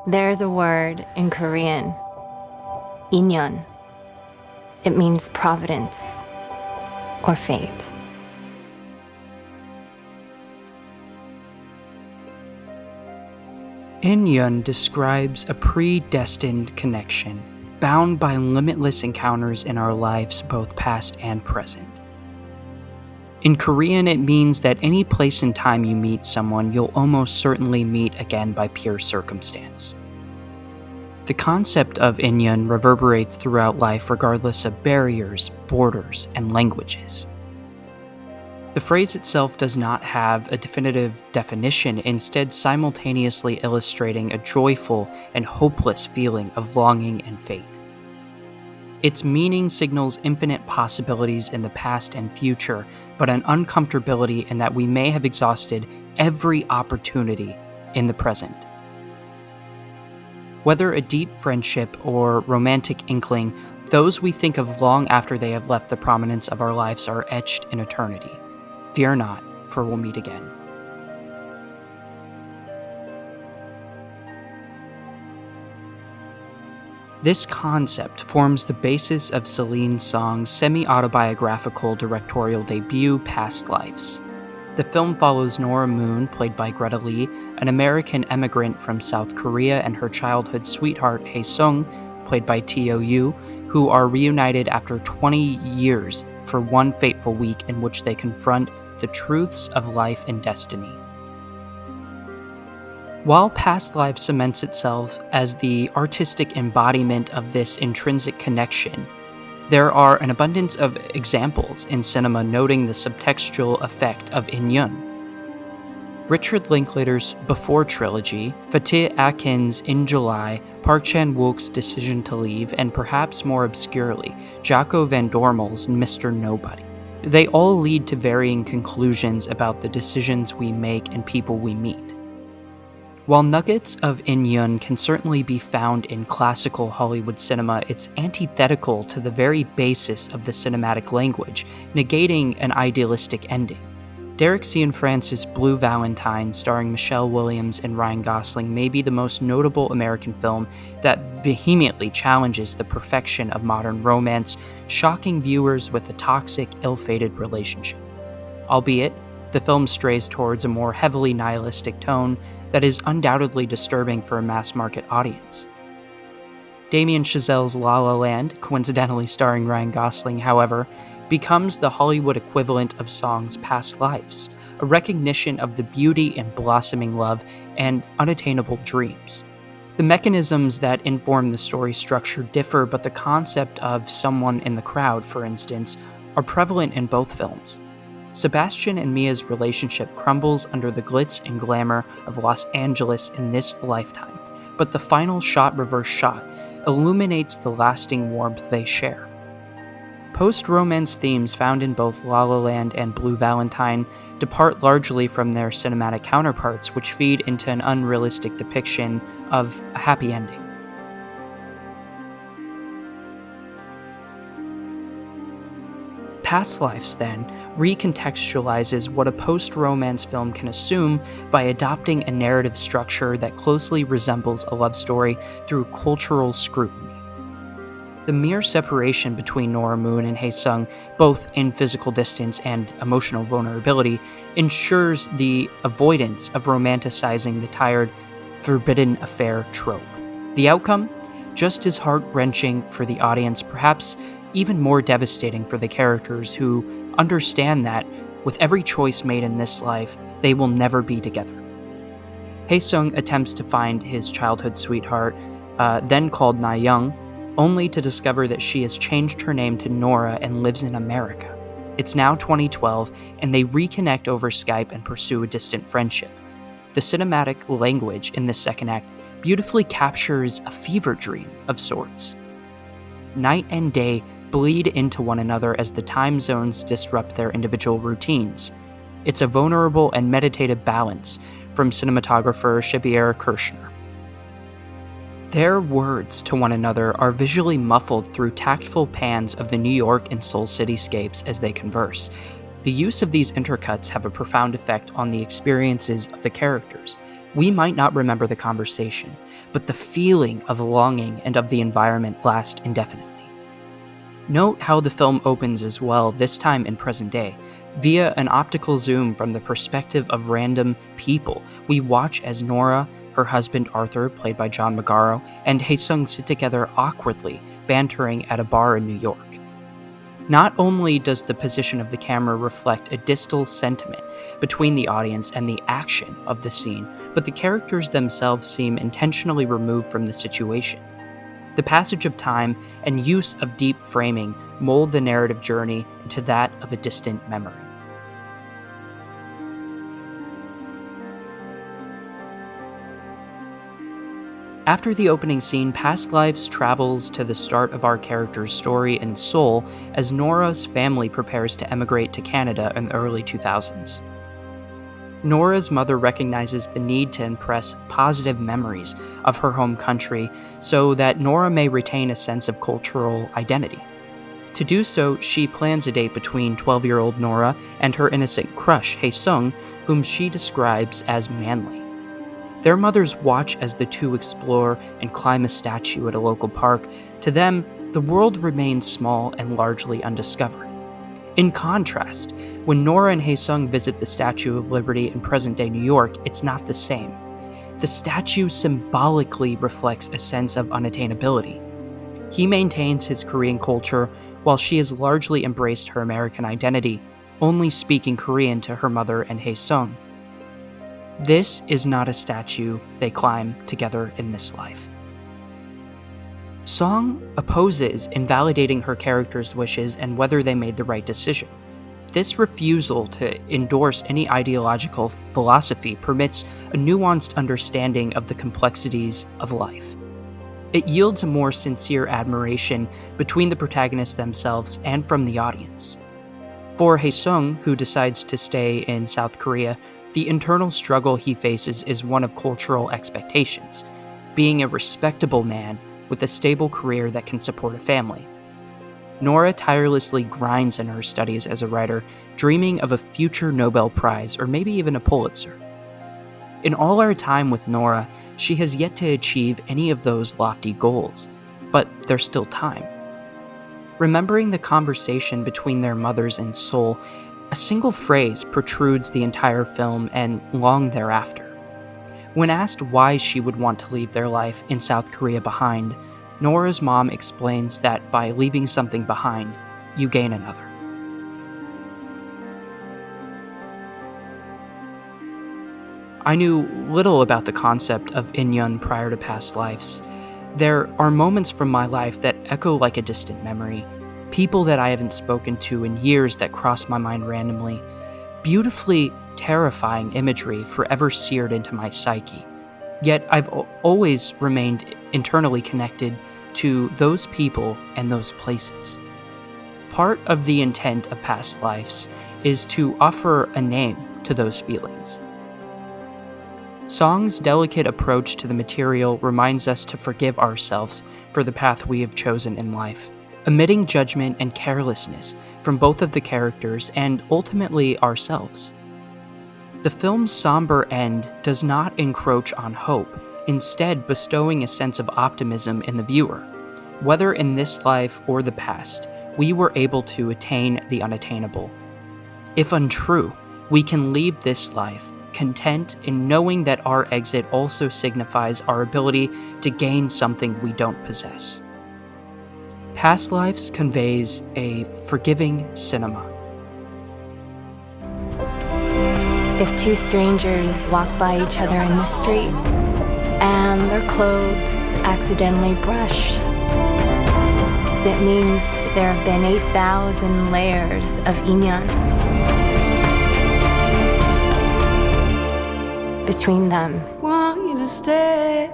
There's a word in Korean, Inyun. It means providence or fate. Inyun describes a predestined connection, bound by limitless encounters in our lives, both past and present. In Korean, it means that any place and time you meet someone, you'll almost certainly meet again by pure circumstance. The concept of Inyun reverberates throughout life regardless of barriers, borders, and languages. The phrase itself does not have a definitive definition, instead simultaneously illustrating a joyful and hopeless feeling of longing and fate. Its meaning signals infinite possibilities in the past and future, but an uncomfortability in that we may have exhausted every opportunity in the present. Whether a deep friendship or romantic inkling, those we think of long after they have left the prominence of our lives are etched in eternity. Fear not, for we'll meet again. This concept forms the basis of Celine Song's semi-autobiographical directorial debut, Past Lives. The film follows Nora Moon, played by Greta Lee, an American emigrant from South Korea, and her childhood sweetheart, Hae Sung, played by T.O.U., who are reunited after 20 years for one fateful week in which they confront the truths of life and destiny. While Past Lives cements itself as the artistic embodiment of this intrinsic connection, there are an abundance of examples in cinema noting the subtextual effect of Inyun. Richard Linklater's Before trilogy, Fatih Akin's In July, Park Chan-wook's Decision to Leave, and perhaps more obscurely, Jaco Van Dormel's Mr. Nobody. They all lead to varying conclusions about the decisions we make and people we meet. While nuggets of Inyun can certainly be found in classical Hollywood cinema, it's antithetical to the very basis of the cinematic language, negating an idealistic ending. Derek Cianfrance's Blue Valentine, starring Michelle Williams and Ryan Gosling, may be the most notable American film that vehemently challenges the perfection of modern romance, shocking viewers with a toxic, ill-fated relationship. Albeit, the film strays towards a more heavily nihilistic tone that is undoubtedly disturbing for a mass-market audience. Damien Chazelle's La La Land, coincidentally starring Ryan Gosling, however, becomes the Hollywood equivalent of Song's Past Lives, a recognition of the beauty and blossoming love and unattainable dreams. The mechanisms that inform the story structure differ, but the concept of someone in the crowd, for instance, are prevalent in both films. Sebastian and Mia's relationship crumbles under the glitz and glamour of Los Angeles in this lifetime, but the final shot-reverse shot illuminates the lasting warmth they share. Post-romance themes found in both La La Land and Blue Valentine depart largely from their cinematic counterparts, which feed into an unrealistic depiction of a happy ending. Past Lives, then, recontextualizes what a post-romance film can assume by adopting a narrative structure that closely resembles a love story through cultural scrutiny. The mere separation between Nora Moon and Hae Sung, both in physical distance and emotional vulnerability, ensures the avoidance of romanticizing the tired, forbidden affair trope. The outcome? Just as heart-wrenching for the audience, perhaps even more devastating for the characters who understand that, with every choice made in this life, they will never be together. Hae Sung attempts to find his childhood sweetheart, then called Na Young, only to discover that she has changed her name to Nora and lives in America. It's now 2012, and they reconnect over Skype and pursue a distant friendship. The cinematic language in this second act beautifully captures a fever dream of sorts. Night and day bleed into one another as the time zones disrupt their individual routines. It's a vulnerable and meditative balance from cinematographer Shabir Kirshner. Their words to one another are visually muffled through tactful pans of the New York and Seoul cityscapes as they converse. The use of these intercuts have a profound effect on the experiences of the characters. We might not remember the conversation, but the feeling of longing and of the environment last indefinitely. Note how the film opens as well, this time in present day. Via an optical zoom from the perspective of random people, we watch as Nora, her husband Arthur, played by John Magaro, and Hae Sung sit together awkwardly, bantering at a bar in New York. Not only does the position of the camera reflect a distal sentiment between the audience and the action of the scene, but the characters themselves seem intentionally removed from the situation. The passage of time and use of deep framing mold the narrative journey into that of a distant memory. After the opening scene, Past Lives travels to the start of our character's story in Seoul as Nora's family prepares to emigrate to Canada in the early 2000s. Nora's mother recognizes the need to impress positive memories of her home country so that Nora may retain a sense of cultural identity. To do so, she plans a date between 12-year-old Nora and her innocent crush, Hae Sung, whom she describes as manly. Their mothers watch as the two explore and climb a statue at a local park. To them, the world remains small and largely undiscovered. In contrast, when Nora and Hae Sung visit the Statue of Liberty in present-day New York, it's not the same. The statue symbolically reflects a sense of unattainability. He maintains his Korean culture while she has largely embraced her American identity, only speaking Korean to her mother and Hae Sung. This is not a statue they climb together in this life. Song opposes invalidating her character's wishes and whether they made the right decision. This refusal to endorse any ideological philosophy permits a nuanced understanding of the complexities of life. It yields a more sincere admiration between the protagonists themselves and from the audience. For Hae Sung, who decides to stay in South Korea, the internal struggle he faces is one of cultural expectations, being a respectable man with a stable career that can support a family. Nora tirelessly grinds in her studies as a writer, dreaming of a future Nobel Prize or maybe even a Pulitzer. In all our time with Nora, she has yet to achieve any of those lofty goals, but there's still time. Remembering the conversation between their mothers in Seoul, a single phrase protrudes the entire film and long thereafter. When asked why she would want to leave their life in South Korea behind, Nora's mom explains that by leaving something behind, you gain another. I knew little about the concept of Inyun prior to Past Lives. There are moments from my life that echo like a distant memory, people that I haven't spoken to in years that cross my mind randomly, beautifully terrifying imagery forever seared into my psyche. Yet I've always remained internally connected to those people and those places. Part of the intent of Past Lives is to offer a name to those feelings. Song's delicate approach to the material reminds us to forgive ourselves for the path we have chosen in life, omitting judgment and carelessness from both of the characters and ultimately ourselves. The film's somber end does not encroach on hope, instead bestowing a sense of optimism in the viewer. Whether in this life or the past, we were able to attain the unattainable. If untrue, we can leave this life content in knowing that our exit also signifies our ability to gain something we don't possess. Past Lives conveys a forgiving cinema. If two strangers walk by each other in the street and their clothes accidentally brush, that means there have been 8,000 layers of Inyun between them. Want you to stay.